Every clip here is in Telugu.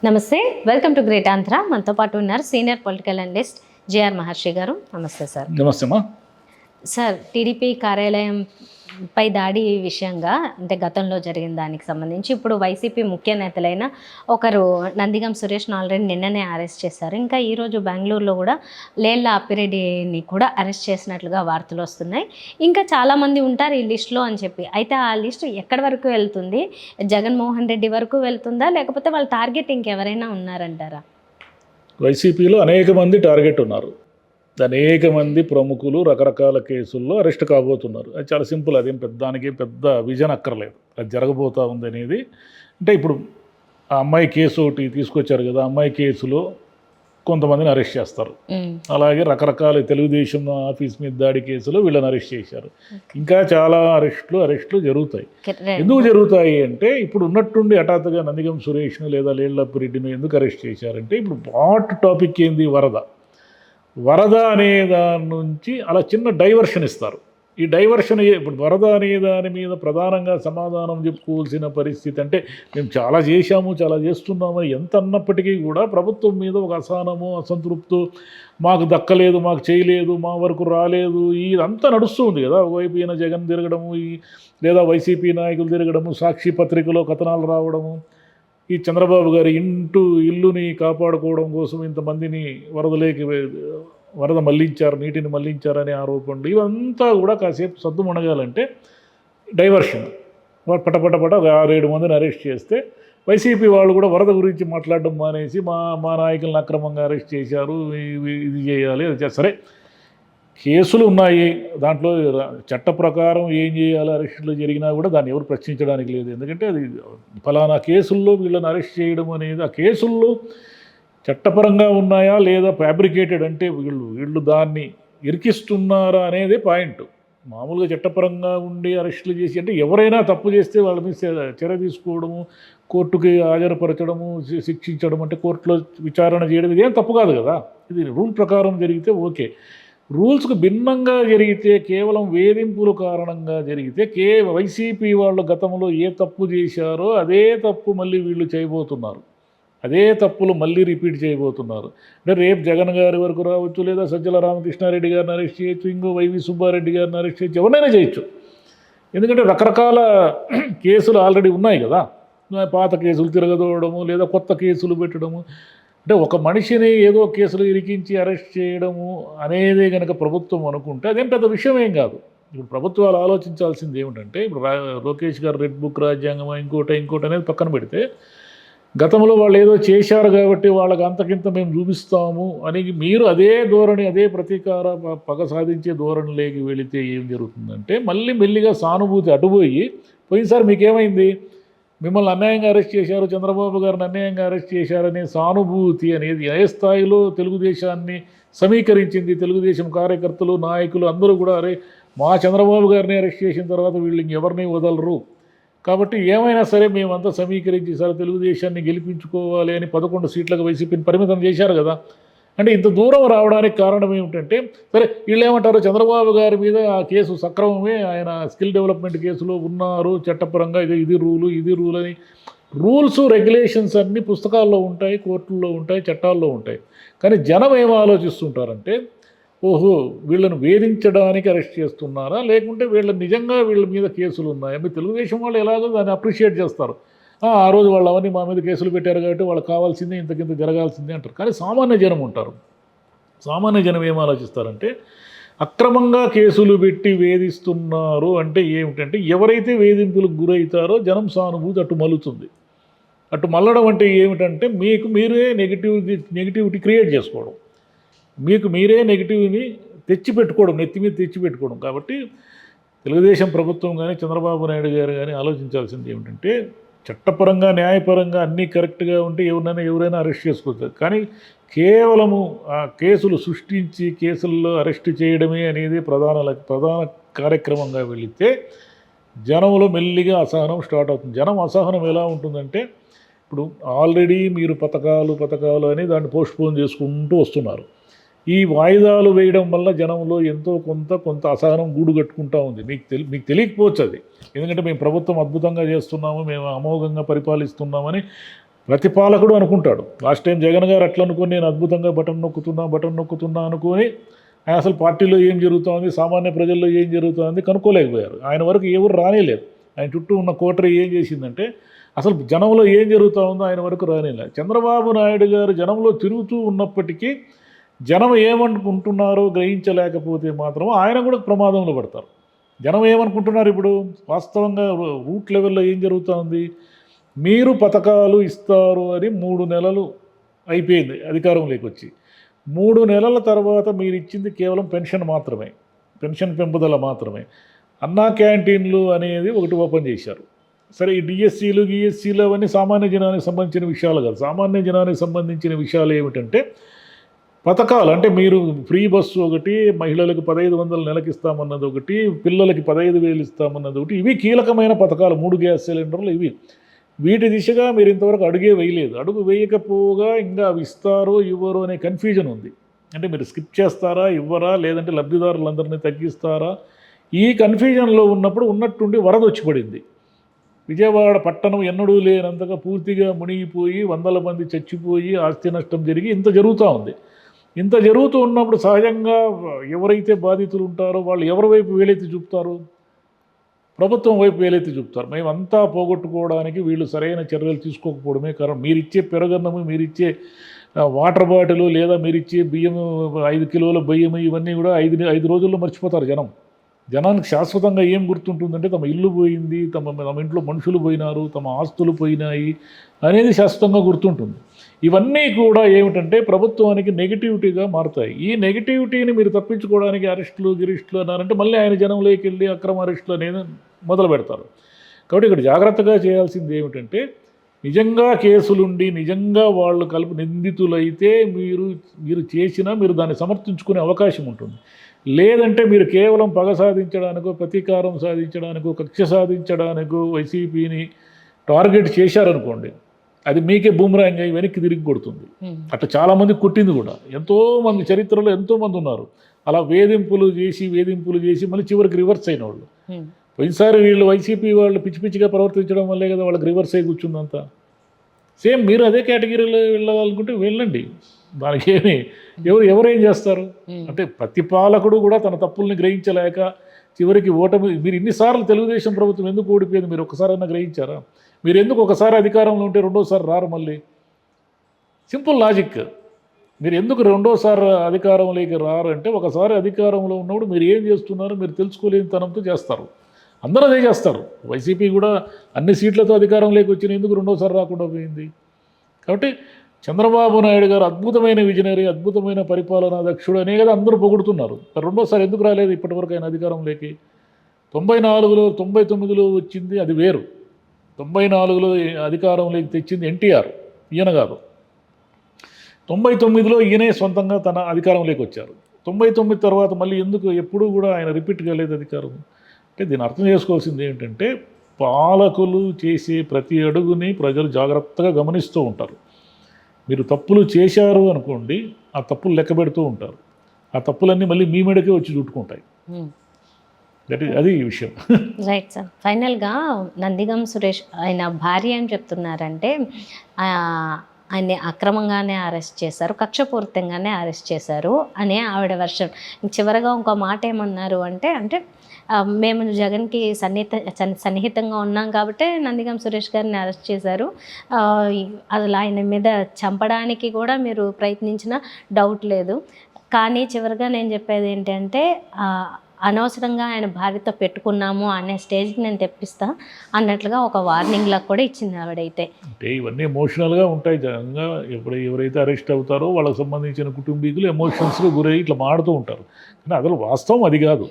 నమస్తే, వెల్కమ్ టు గ్రేట్ ఆంధ్ర. మనతో పాటు ఉన్నారు సీనియర్ పొలిటికల్ అనలిస్ట్ జేఆర్ మహర్షి గారు. నమస్తే సార్. నమస్తే అమ్మా. సార్, టీడీపీ కార్యాలయం పై దాడి విషయంగా, అంటే గతంలో జరిగిన దానికి సంబంధించి ఇప్పుడు వైసీపీ ముఖ్య నేతలైన ఒకరు నందిగం సురేష్ను ఆల్రెడీ నిన్ననే అరెస్ట్ చేశారు. ఇంకా ఈరోజు బెంగళూరులో కూడా లేళ్ల అప్పిరెడ్డిని కూడా అరెస్ట్ చేసినట్లుగా వార్తలు వస్తున్నాయి. ఇంకా చాలామంది ఉంటారు ఈ లిస్టులో అని చెప్పి. అయితే ఆ లిస్టు ఎక్కడి వరకు వెళ్తుంది? జగన్మోహన్ రెడ్డి వరకు వెళ్తుందా, లేకపోతే వాళ్ళ టార్గెట్ ఇంకెవరైనా ఉన్నారంటారా? వైసీపీలో అనేక మంది టార్గెట్ ఉన్నారు. అనేక మంది ప్రముఖులు రకరకాల కేసుల్లో అరెస్ట్ కాబోతున్నారు. అది చాలా సింపుల్. అదేం దానికి పెద్ద విజన్ అక్కర్లేదు. అది జరగబోతూ ఉంది అనేది. అంటే ఇప్పుడు ఆ అమ్మాయి కేసు ఒకటి తీసుకొచ్చారు కదా, అమ్మాయి కేసులో కొంతమందిని అరెస్ట్ చేస్తారు. అలాగే రకరకాల తెలుగుదేశం ఆఫీస్ మీద దాడి కేసులో వీళ్ళని అరెస్ట్ చేశారు. ఇంకా చాలా అరెస్టులు జరుగుతాయి. ఎందుకు జరుగుతాయి అంటే, ఇప్పుడు ఉన్నట్టుండి హఠాత్తుగా నందిగం సురేష్ను లేదా లేళ్లప్పిరెడ్డిని ఎందుకు అరెస్ట్ చేశారంటే, ఇప్పుడు హాట్ టాపిక్ ఏంది? వరద అనే దాని నుంచి అలా చిన్న డైవర్షన్ ఇస్తారు. ఈ డైవర్షన్ ఇప్పుడు వరద అనే దాని మీద ప్రధానంగా సమాధానం చెప్పుకోవాల్సిన పరిస్థితి. అంటే మేము చాలా చేశాము, చాలా చేస్తున్నాము ఎంత అన్నప్పటికీ కూడా ప్రభుత్వం మీద ఒక అసహనము, అసంతృప్తు, మాకు దక్కలేదు, మాకు చేయలేదు, మా వరకు రాలేదు, ఇదంతా నడుస్తుంది కదా. ఒకవైపు ఈయన జగన్ తిరగడము, లేదా వైసీపీ నాయకులు తిరగడము, సాక్షి పత్రికలో కథనాలు రావడము, ఈ చంద్రబాబు గారి ఇల్లుని కాపాడుకోవడం కోసం ఇంతమందిని వరద మళ్లించారు, నీటిని మళ్లించారనే ఆరోపణలు, ఇవంతా కూడా కాసేపు సద్దు మునగాలంటే డైవర్షన్. పటపట 6-7 మందిని అరెస్ట్ చేస్తే వైసీపీ వాళ్ళు కూడా వరద గురించి మాట్లాడడం మానేసి మా నాయకులను అక్రమంగా అరెస్ట్ చేశారు, ఇది చేయాలి, అది చేయాలి. సరే, కేసులు ఉన్నాయి, దాంట్లో చట్ట ప్రకారం ఏం చేయాలి, అరెస్టులు జరిగినా కూడా దాన్ని ఎవరు ప్రశ్నించడానికి లేదు. ఎందుకంటే అది ఫలానా కేసుల్లో వీళ్ళని అరెస్ట్ చేయడం అనేది, ఆ కేసుల్లో చట్టపరంగా ఉన్నాయా లేదా ఫ్యాబ్రికేటెడ్, అంటే వీళ్ళు దాన్ని ఇరికిస్తున్నారా అనేది పాయింట్. మామూలుగా చట్టపరంగా ఉండి అరెస్టులు చేసి, అంటే ఎవరైనా తప్పు చేస్తే వాళ్ళ మీద చర్య తీసుకోవడము, కోర్టుకి హాజరుపరచడము, శిక్షించడం, అంటే కోర్టులో విచారణ చేయడం, ఇదేం తప్పు కాదు కదా. ఇది రూల్ ప్రకారం జరిగితే ఓకే. రూల్స్కు భిన్నంగా జరిగితే, కేవలం వేధింపుల కారణంగా జరిగితే, వైసీపీ వాళ్ళు గతంలో ఏ తప్పు చేశారో అదే తప్పు మళ్ళీ వీళ్ళు చేయబోతున్నారు. అదే తప్పులు మళ్ళీ రిపీట్ చేయబోతున్నారు. అంటే రేపు జగన్ గారి వరకు రావచ్చు, లేదా సజ్జల రామకృష్ణారెడ్డి గారిని అరెస్ట్ చేయొచ్చు, ఇంకో వైవి సుబ్బారెడ్డి గారిని అరెస్ట్ చేయొచ్చు, ఎవరైనా చేయొచ్చు. ఎందుకంటే రకరకాల కేసులు ఆల్రెడీ ఉన్నాయి కదా. పాత కేసులు తిరగదోవడము, లేదా కొత్త కేసులు పెట్టడము. అంటే ఒక మనిషిని ఏదో కేసులు ఇరికించి అరెస్ట్ చేయడము అనేది కనుక ప్రభుత్వం అనుకుంటే అదేం పెద్ద విషయం ఏం కాదు. ఇప్పుడు ప్రభుత్వాలు ఆలోచించాల్సింది ఏమిటంటే, ఇప్పుడు లోకేష్ గారు రెడ్ బుక్ రాజ్యాంగం ఇంకోటి అనేది పక్కన పెడితే, గతంలో వాళ్ళు ఏదో చేశారు కాబట్టి వాళ్ళకి అంతకింత మేము చూపిస్తాము అని మీరు అదే ధోరణి, అదే ప్రతీకార పగ సాధించే ధోరణిలోకి వెళితే ఏం జరుగుతుందంటే, మళ్ళీ మెల్లిగా సానుభూతి అటుపోయి, పోయినసారి మీకేమైంది, మిమ్మల్ని అన్యాయంగా అరెస్ట్ చేశారు, చంద్రబాబు గారిని అన్యాయంగా అరెస్ట్ చేశారనే సానుభూతి అనేది ఏ స్థాయిలో తెలుగుదేశాన్ని సమీకరించింది. తెలుగుదేశం కార్యకర్తలు, నాయకులు అందరూ కూడా, అరే మా చంద్రబాబు గారిని అరెస్ట్ చేసిన తర్వాత వీళ్ళు ఇంకెవరిని వదలరు, కాబట్టి ఏమైనా సరే మేమంతా సమీకరించి సరే తెలుగుదేశాన్ని గెలిపించుకోవాలి అని 11 సీట్లకు వైసీపీని పరిమితం చేశారు కదా. అంటే ఇంత దూరం రావడానికి కారణం ఏమిటంటే, సరే వీళ్ళు ఏమంటారు, చంద్రబాబు గారి మీద ఆ కేసు సక్రమమే, ఆయన స్కిల్ డెవలప్మెంట్ కేసులో ఉన్నారు, చట్టపరంగా ఇది రూల్ అని. రూల్స్ రెగ్యులేషన్స్ అన్నీ పుస్తకాల్లో ఉంటాయి, కోర్టుల్లో ఉంటాయి, చట్టాల్లో ఉంటాయి. కానీ జనం ఏం ఆలోచిస్తుంటారంటే, ఓహో వీళ్ళను వేధించడానికి అరెస్ట్ చేస్తున్నారా, లేకుంటే నిజంగా వీళ్ళ మీద కేసులు ఉన్నాయా? మీరు తెలుగుదేశం వాళ్ళు ఎలాగో దాన్ని అప్రిషియేట్ చేస్తారు. ఆ రోజు వాళ్ళు అవన్నీ మా మీద కేసులు పెట్టారు కాబట్టి వాళ్ళకి కావాల్సిందే, ఇంతకింత జరగాల్సిందే అంటారు. కానీ సామాన్య జనం ఉంటారు. సామాన్య జనం ఏం ఆలోచిస్తారంటే, అక్రమంగా కేసులు పెట్టి వేధిస్తున్నారు అంటే ఏమిటంటే, ఎవరైతే వేధింపులకు గురవుతారో జనం సానుభూతి అటు మలుతుంది. అటు మల్లడం అంటే ఏమిటంటే, మీరే నెగిటివిటీ క్రియేట్ చేసుకోవడం, మీరే నెగిటివ్ని తెచ్చిపెట్టుకోవడం, నెత్తి మీద తెచ్చిపెట్టుకోవడం. కాబట్టి తెలుగుదేశం ప్రభుత్వం కానీ చంద్రబాబు నాయుడు గారు కానీ ఆలోచించాల్సింది ఏమిటంటే, చట్టపరంగా న్యాయపరంగా అన్నీ కరెక్ట్గా ఉంటే ఎవరైనా అరెస్ట్ చేసుకోవచ్చు. కానీ కేవలము ఆ కేసులు సృష్టించి కేసుల్లో అరెస్ట్ చేయడమే అనేది ప్రధాన కార్యక్రమంగా వెళితే జనంలో మెల్లిగా అసహనం స్టార్ట్ అవుతుంది. జనం అసహనం ఎలా ఉంటుందంటే, ఇప్పుడు ఆల్రెడీ మీరు పథకాలు అని దాన్ని పోస్ట్పోన్ చేసుకుంటూ వస్తున్నారు. ఈ వాయిదాలు వేయడం వల్ల జనంలో ఎంతో కొంత అసహనం గూడు కట్టుకుంటూ ఉంది. మీకు తెలియకపోవచ్చు అది. ఎందుకంటే మేము ప్రభుత్వం అద్భుతంగా చేస్తున్నాము, మేము అమోఘంగా పరిపాలిస్తున్నామని ప్రతి పాలకుడు అనుకుంటాడు. లాస్ట్ టైం జగన్ గారు అట్లా అనుకుని నేను అద్భుతంగా బటన్ నొక్కుతున్నా అనుకుని ఆయన అసలు పార్టీలో ఏం జరుగుతోంది, సామాన్య ప్రజల్లో ఏం జరుగుతోంది కనుక్కోలేకపోయారు. ఆయన వరకు ఎవరు రానేలేదు. ఆయన చుట్టూ ఉన్న కోటరీ ఏం చేసిందంటే అసలు జనంలో ఏం జరుగుతూ ఉందో ఆయన వరకు రానేలేదు. చంద్రబాబు నాయుడు గారు జనంలో తిరుగుతూ ఉన్నప్పటికీ జనం ఏమనుకుంటున్నారో గ్రహించలేకపోతే మాత్రం ఆయన కూడా ప్రమాదంలో పడతారు. జనం ఏమనుకుంటున్నారు ఇప్పుడు వాస్తవంగా రూట్ లెవెల్లో ఏం జరుగుతోంది, మీరు పథకాలు ఇస్తారు అని 3 నెలలు అయిపోయింది అధికారంలోకి వచ్చి. 3 నెలల తర్వాత మీరు ఇచ్చింది కేవలం పెన్షన్ మాత్రమే, పెన్షన్ పెంపుదల మాత్రమే. అన్నా క్యాంటీన్లు అనేది ఒకటి ఓపెన్ చేశారు. సరే, ఈ డిఎస్సీలు గిఎస్సీలు అవన్నీ సామాన్య జనానికి సంబంధించిన విషయాలు కాదు. సామాన్య జనానికి సంబంధించిన విషయాలు ఏమిటంటే పథకాలు, అంటే మీరు ఫ్రీ బస్సు ఒకటి, మహిళలకు 1500 నెలకి ఇస్తామన్నది ఒకటి, పిల్లలకి 15,000 ఇస్తామన్నది ఒకటి, ఇవి కీలకమైన పథకాలు. 3 గ్యాస్ సిలిండర్లు ఇవి. వీటి దిశగా మీరు ఇంతవరకు అడుగే వేయలేదు. అడుగు వేయకపోగా ఇంకా అవి ఇస్తారో ఇవ్వరో అనే కన్ఫ్యూజన్ ఉంది. అంటే మీరు స్కిప్ చేస్తారా, ఇవ్వరా, లేదంటే లబ్ధిదారులందరినీ తగ్గిస్తారా, ఈ కన్ఫ్యూజన్లో ఉన్నప్పుడు ఉన్నట్టుండి వరద వచ్చి పడింది. విజయవాడ పట్టణం ఎన్నడూ లేనంతగా పూర్తిగా మునిగిపోయి 100 మంది చచ్చిపోయి ఆస్తి నష్టం జరిగి ఇంత జరుగుతూ ఉంది. ఇంత జరుగుతూ ఉన్నప్పుడు సహజంగా ఎవరైతే బాధితులు ఉంటారో వాళ్ళు ఎవరి వైపు వేలెత్తి చూపుతారు? ప్రభుత్వం వైపు వేలెత్తి చూపుతారు. మేమంతా పోగొట్టుకోవడానికి వీళ్ళు సరైన చర్యలు తీసుకోకపోవడమే కారణం. మీరిచ్చే పెరగన్నము, మీరిచ్చే వాటర్ బాటిల్, లేదా మీరిచ్చే బియ్యం 5 కిలోల బియ్యం, ఇవన్నీ కూడా 5 రోజుల్లో మర్చిపోతారు జనం. జనానికి శాశ్వతంగా ఏం గుర్తుంటుందంటే తమ ఇల్లు పోయింది, తమ ఇంట్లో మనుషులు పోయినారు, తమ ఆస్తులు పోయినాయి అనేది శాశ్వతంగా గుర్తుంటుంది. ఇవన్నీ కూడా ఏమిటంటే ప్రభుత్వానికి నెగిటివిటీగా మారుతాయి. ఈ నెగిటివిటీని మీరు తప్పించుకోవడానికి అరెస్టులు గిరిస్టులు అన్నారంటే మళ్ళీ ఆయన జనంలోకి వెళ్ళి అక్రమ అరెస్టులు అనేది మొదలు పెడతారు. కాబట్టి ఇక్కడ జాగ్రత్తగా చేయాల్సింది ఏమిటంటే నిజంగా కేసులుండి నిజంగా వాళ్ళు నిందితులైతే మీరు చేసినా మీరు దాన్ని సమర్థించుకునే అవకాశం ఉంటుంది. లేదంటే మీరు కేవలం పగ సాధించడానికో, ప్రతీకారం సాధించడానికో, కక్ష సాధించడానికో వైసీపీని టార్గెట్ చేశారనుకోండి, అది మీకే బూమరాంగ్ అయ్యి వెనక్కి తిరిగి కొడుతుంది. అట్లా చాలామంది కొట్టింది కూడా. ఎంతోమంది చరిత్రలో ఎంతోమంది ఉన్నారు అలా వేధింపులు చేసి మళ్ళీ చివరికి రివర్స్ అయిన వాళ్ళు. పోయినసారి వీళ్ళు వైసీపీ వాళ్ళు పిచ్చి పిచ్చిగా ప్రవర్తించడం వల్లే కదా వాళ్ళకి రివర్స్ అయ్యి కూర్చుందంతా. సేమ్ మీరు అదే కేటగిరీలో వెళ్ళాలనుకుంటే వెళ్ళండి, దానికి ఏమి ఎవరేం చేస్తారు? అంటే ప్రతి పాలకుడు కూడా తన తప్పుల్ని గ్రహించలేక చివరికి ఓటమి. మీరు ఇన్నిసార్లు తెలుగుదేశం ప్రభుత్వం ఎందుకు ఓడిపోయింది మీరు ఒక్కసారైనా గ్రహించారా? మీరు ఎందుకు ఒకసారి అధికారంలో ఉంటే రెండోసారి రారు? మళ్ళీ సింపుల్ లాజిక్. మీరు ఎందుకు రెండోసారి అధికారంలోకి రారు అంటే ఒకసారి అధికారంలో ఉన్నప్పుడు మీరు ఏం చేస్తున్నారో మీరు తెలుసుకోలేని తనంతో చేస్తారు. అందరూ అదే చేస్తారు. వైసీపీ కూడా అన్ని సీట్లతో అధికారంలోకి వచ్చిన ఎందుకు రెండోసారి రాకుండా పోయింది? కాబట్టి చంద్రబాబు నాయుడు గారు అద్భుతమైన విజనరీ, అద్భుతమైన పరిపాలనా దక్షుడు అనే కదా అందరూ పొగుడుతున్నారు. రెండోసారి ఎందుకు రాలేదు ఇప్పటివరకు ఆయన అధికారంలోకి? 94లో 99లో వచ్చింది అది వేరు. 94లో అధికారంలోకి తెచ్చింది ఎన్టీఆర్, ఈయన కాదు. 99లో ఈయనే సొంతంగా తన అధికారంలోకి వచ్చారు. 99 తర్వాత మళ్ళీ ఎందుకు ఎప్పుడూ కూడా ఆయన రిపీట్ కాలేదు అధికారం? అంటే దీన్ని అర్థం చేసుకోవాల్సింది ఏంటంటే పాలకులు చేసే ప్రతి అడుగుని ప్రజలు జాగ్రత్తగా గమనిస్తూ ఉంటారు. మీరు తప్పులు చేశారు అనుకోండి, ఆ తప్పులు లెక్క పెడుతూ ఉంటారు. ఆ తప్పులన్నీ మళ్ళీ మీ మీదకే వచ్చి చుట్టుకుంటాయి. అది ఈ విషయం. Right sir. ఫైనల్గా నందిగం సురేష్ ఆయన భార్య ఏం చెప్తున్నారంటే ఆయన్ని అక్రమంగానే అరెస్ట్ చేశారు, కక్షపూరితంగానే అరెస్ట్ చేశారు అని ఆవిడ వర్షన్. చివరగా ఇంకో మాట ఏమన్నారు అంటే మేము జగన్కి సన్నిహితంగా ఉన్నాం కాబట్టి నందిగం సురేష్ గారిని అరెస్ట్ చేశారు, అసలు ఆయన మీద చంపడానికి కూడా మీరు ప్రయత్నించిన డౌట్ లేదు, కానీ చివరిగా నేను చెప్పేది ఏంటంటే అనవసరంగా ఆయన భార్యతో పెట్టుకున్నాము అనే స్టేజ్కి నేను తెప్పిస్తా అన్నట్లుగా ఒక వార్నింగ్ లాగా కూడా ఇచ్చింది ఆవిడైతే. అంటే ఇవన్నీ ఎమోషనల్గా ఉంటాయి. జనంగా ఎవరైతే అరెస్ట్ అవుతారో వాళ్ళకి సంబంధించిన కుటుంబీకులు ఎమోషన్స్గా గురై ఇట్లా మాడుతూ ఉంటారు. కానీ అసలు వాస్తవం అది కాదు.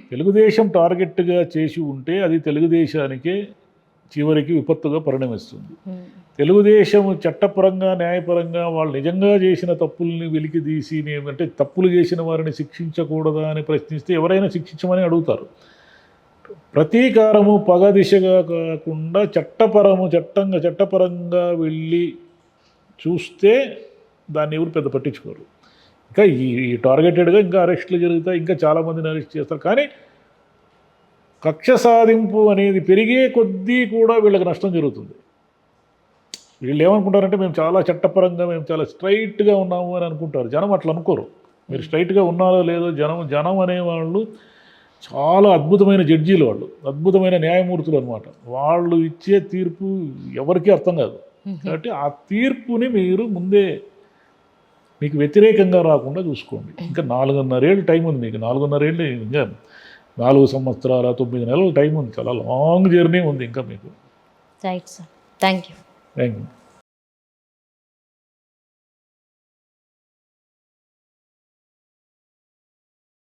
తెలుగుదేశం టార్గెట్గా చేసి ఉంటే అది తెలుగుదేశానికే చివరికి విపత్తుగా పరిణమిస్తుంది. తెలుగుదేశం చట్టపరంగా న్యాయపరంగా వాళ్ళు నిజంగా చేసిన తప్పుల్ని వెలికి తీసి, అంటే తప్పులు చేసిన వారిని శిక్షించకూడదా అని ప్రశ్నిస్తే ఎవరైనా శిక్షించమని అడుగుతారు. ప్రతీకారము పగ దిశగా కాకుండా చట్టపరంగా వెళ్ళి చూస్తే దాన్ని ఎవరు పెద్ద పట్టించుకోరు. ఇంకా ఈ టార్గెటెడ్గా ఇంకా అరెస్టులు జరుగుతాయి, ఇంకా చాలామందిని అరెస్ట్ చేస్తారు. కానీ కక్ష సాధింపు అనేది పెరిగే కొద్దీ కూడా వీళ్ళకి నష్టం జరుగుతుంది. వీళ్ళు ఏమనుకుంటారంటే మేము చాలా చట్టపరంగా మేము చాలా స్ట్రైట్గా ఉన్నాము అని అనుకుంటారు. జనం అట్లా అనుకోరు. మీరు స్ట్రైట్గా ఉన్నారో లేదో జనం అనేవాళ్ళు చాలా అద్భుతమైన జడ్జీలు, వాళ్ళు అద్భుతమైన న్యాయమూర్తులు అనమాట. వాళ్ళు ఇచ్చే తీర్పు ఎవరికీ అర్థం కాదు. కాబట్టి ఆ తీర్పుని మీరు ముందే మీకు వ్యతిరేకంగా రాకుండా చూసుకోండి. ఇంకా 4.5 ఏళ్ళు టైం ఉంది మీకు. 4.5 ఏళ్ళు ఇంకా 4 సంవత్సరాల 9 నెలల టైం ఉంది. చాలా లాంగ్ జర్నీ ఉంది ఇంకా మీకు. Right sir, thank you. Thank you.